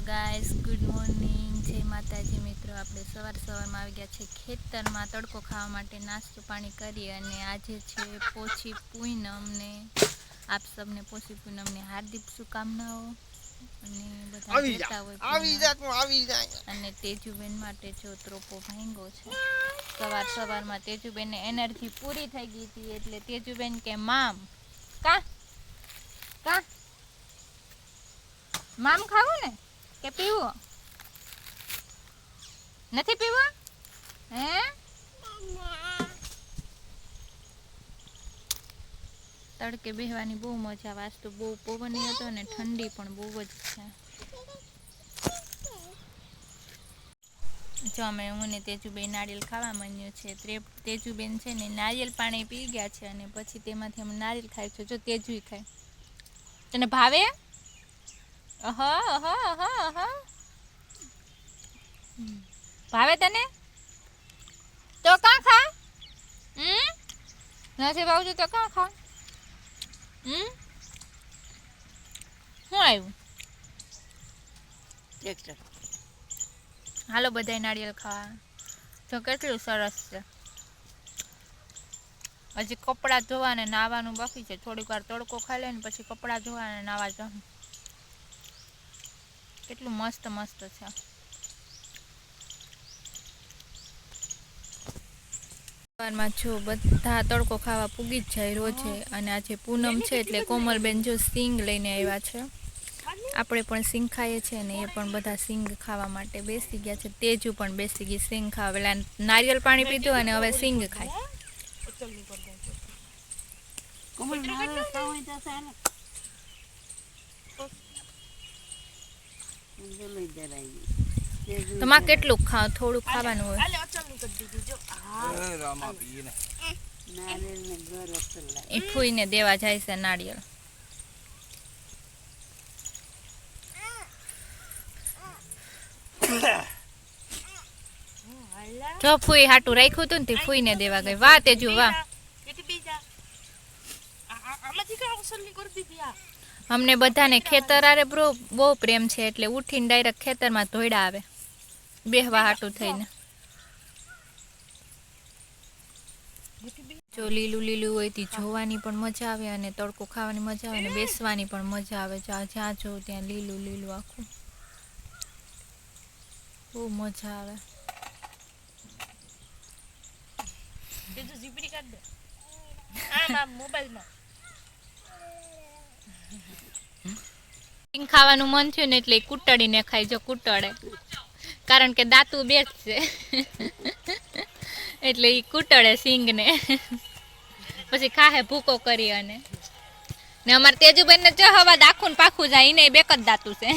Guys, good morning, જય માતાજી મિત્રો. આપણે સવારમાં આવી ગયા છે ખેતરમાં તડકો ખાવા માટે નાસ્તો પાણી કરી. અને આજે છે પોછી પૂનમને. આપ સબને પોછી પૂનમની હાર્દિક શુભકામનાઓ. અને બધા કહેતા હોય અને તેજુબેન માટે જો ત્રોપો ભાંગો છે. સવારમાં તેજુબેનને એનર્જી પૂરી થઈ ગઈ હતી એટલે તેજુબેન કે મામ કા કા મામ ખાવું ને કે પીવું નથી પીવું હે? તડકે બેહવાની બહુ મજા આવે. આજ તો બહુ પવન હતો અને ઠંડી પણ બહુ જ છે. જો અમે હું ને તેજુબેન નારિયેલ ખાવા માંડ્યો છે. તેજુબેન છે ને નારિયેલ પાણી પી ગયા છે અને પછી તેમાંથી અમે નારિયેલ ખાય છે. જો તેજુય ખાય. તને ભાવે? ભાવે તને? તો કાં ખા? નથી ભાવતું તો કાં ખા? શું આવ્યું? હાલો બધાય નારિયેળ ખાવા. તો કેટલું સરસ છે. હજી કપડાં ધોવા ને નાવાનું બાકી છે. થોડીક વાર તડકો ખાઈ લે ને પછી કપડાં ધોવા અને નાવા જવું. કેટલું મસ્ત મસ્ત છે. સવારમાં જો બધા તડકો ખાવા પૂગી જ જાય રોજે. અને આજે પૂનમ છે એટલે કોમલબેન જો સિંગ લઈને આવ્યા છે. આપણે પણ સિંગ ખાઈએ છીએ અને એ પણ બધા સિંગ ખાવા માટે બેસી ગયા છે. તેજુ પણ બેસી ગઈ સિંગ ખાવા. પેલા નારિયેળ પાણી પીધું અને હવે સિંગ ખાય. તમારે કેટલું થોડું ખાવાનું હોય. એ ફૂઈને દેવા જાય છે નારિયેળ. જો ફૂઈ હાટું રાખ્યું હતું ને તે ફૂઈને દેવા ગઈ. વાહ તેજુ વાહ. અમને બધાને ખેતર આરે બહુ પ્રેમ છે એટલે ઉઠીને ડાયરેક્ટ ખેતરમાં ધોઈડા આવે બેહવા હાટું થઈને. જો લીલું લીલું હોય તે જોવાની પણ મજા આવે અને તડકો ખાવાની મજા આવે અને બેસવાની પણ મજા આવે. જ્યાં જોઉં ત્યાં લીલું લીલું આખું બહુ મજા આવે. સિંગ ખાવાનું મન થયું ને એટલે કૂટડીને ખાઈ. જો કૂટડે કારણ કે દાંતું બે જ છે એટલે એ કૂટડે સિંગને પછી ખાહે ભૂકો કરી. અને ને અમારે તેજુબેન ને જો હવા દાખું ને પાખું જાય એને બેક જ દાતું છે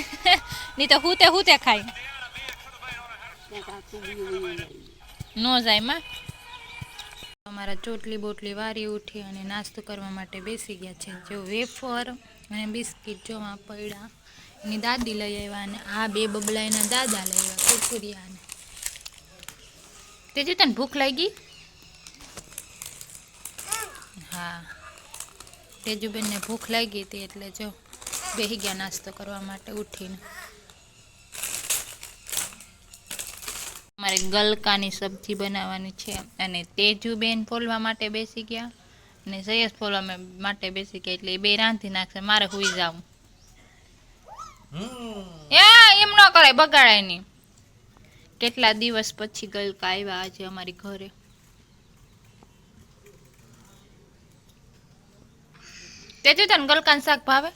નહીં તો હુતે હુતે ખાય ન જાય માં. અમારા ચોટલી બોટલી વારી ઉઠી અને નાસ્તો કરવા માટે બેસી ગયા છે. જો વેફર અને બિસ્કિટ જોવા પડ્યા. એની દાદી લઈ આવ્યા અને આ બે બબલા એના દાદા લઈ આવ્યા કુરકુરિયાને. તેજુ તને ભૂખ લાગી? હા તેજુબેનને ભૂખ લાગી હતી એટલે જો બેસી ગયા નાસ્તો કરવા માટે ઉઠીને. અમારે ગલકાની સબ્જી બનાવવાની છે અને તેજુબેન ફોલવા માટે બેસી ગયા અને જયેશ ફોલવા માટે બેસી ગયા એટલે એ બે રાંધી નાખશે. મારે હુઈ જાવ. એમ ન કરાય, બગાડાય નહીં. કેટલા દિવસ પછી ગલકા આવ્યા આજે અમારી ઘરે. તેજુ તને ગલકાનું શાક ભાવે?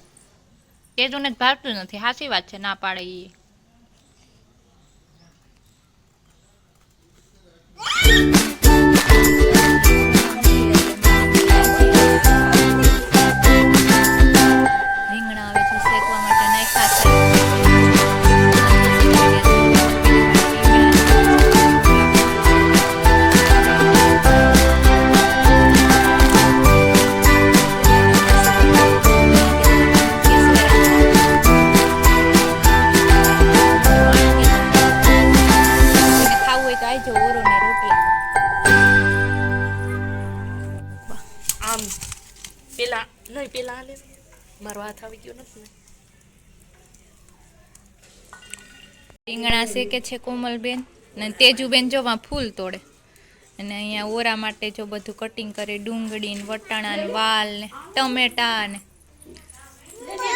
તેજુને જ ભાવતું નથી. સાચી વાત છે, ના પાડે એ. રીંગણા આવે છે શેકવા માટે નાખ્યા છે. પેલા નહીં પેલા લે મારો હાથ આવી ગયો નથી ને રીંગણા શેકે છે કોમલબેન ને તેજુબેન જોવા ફૂલ તોડે અને અહીંયા ઓરા માટે જો બધું કટિંગ કરે ડુંગળી ને વટાણા ને વાલ ને ટમેટા ને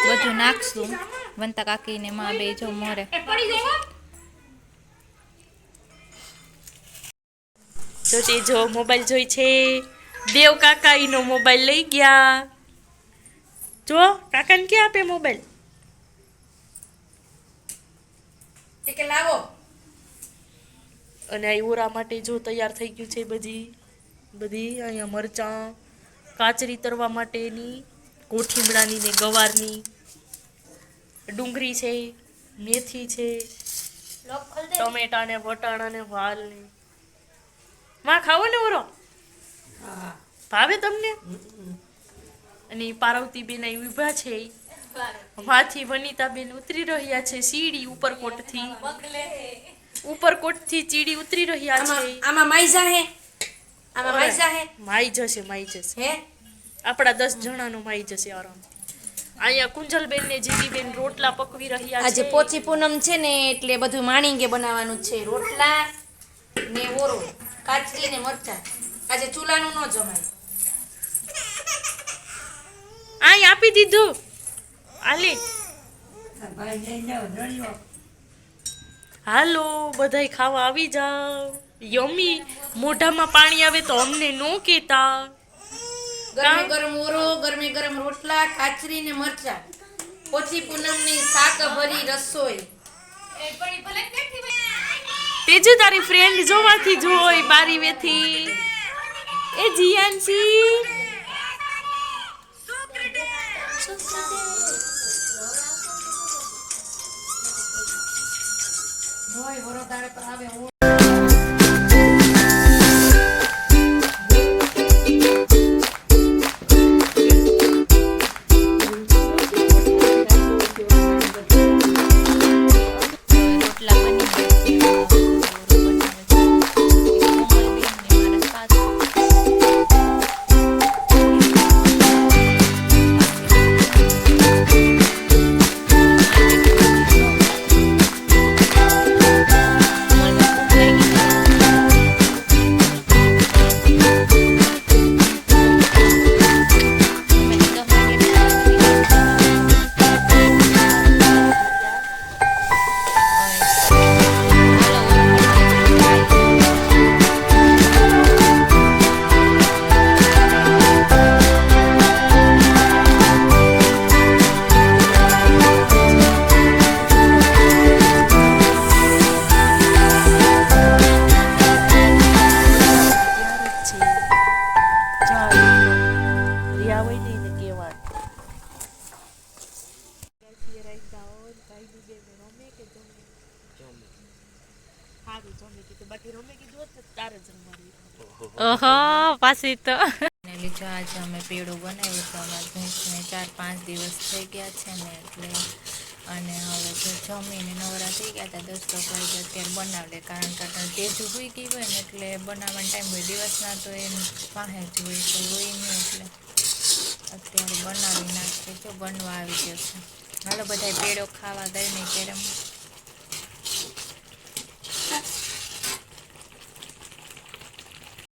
બધું નાખશું વંતા કાકી ને માં બે જો મોરે જો તે જો મોબાઈલ જોઈ છે દેવ કાકા ઈનો મોબાઈલ લઈ ગયા જો કાકાને ક્યાં આપે મોબાઈલ કે લાવો અને આ ઓરા માટે જો તૈયાર થઈ ગયું છે બધી અહીંયા મરચાં કાચરી તરવા માટેની કોઠીમડાની ને ગવારની ડુંગળી છે મેથી છે ટમેટા ને વટાણા ને વાલ ને માં ખાવો ને ઓરો ભાવે તમને અને પાર્વતીબેન અહીં ઊભા છે માંથી વનિતાબેન ઉતરી રહ્યા છે સીડી ઉપરકોટથી ચીડી ઉતરી રહ્યા છે આમાં માઈઝા હે માઈ જશે હે આપણા 10 જણાનો માઈ જશે આરામથી અહીંયા કુંજલબેન ને જીવીબેન રોટલા પકવી રહ્યા છે આજે પોચી પૂનમ છે ને એટલે બધું માણીંગે બનાવવાનું છે રોટલા ને ઓરો કાચરી ને મરચા આજે ચૂલાનું ન જમાય આય આપી દીધું આલે હાલો બધાય ખાવા આવી જાવ યમી મોઢામાં પાણી આવે તો અમને નો કેતા ગરમે ગરમ ઓરો ગરમે ગરમ રોટલા કાચરી ને મરચા પોચી પૂનમની શાક ભરી રસોઈ તેજુ તારી ફ્રેન્ડ જોવાથી જોઈ બારી વેથી એ જીયાનસી હોય વરો તારે તો આવે ઓહો પાછી તો લીધો આજે અમે પેડું બનાવ્યું તો અમારા ભેંસને 4-5 દિવસ થઈ ગયા છે ને એટલે અને હવે જો જમીને નવરા થઈ ગયા હતા 10 વાગે અત્યારે બનાવલે કારણ કે તેજુ હોઈ ગઈ હોય ને એટલે બનાવવાનો ટાઈમ હોય દિવસના તો એમ પાસે જ હોય તો હોય નહીં એટલે અત્યારે બનાવી નાખીએ જો બનવા આવી ગયો છે હાલો બધા પેડો ખાવા ગરમી ગરમ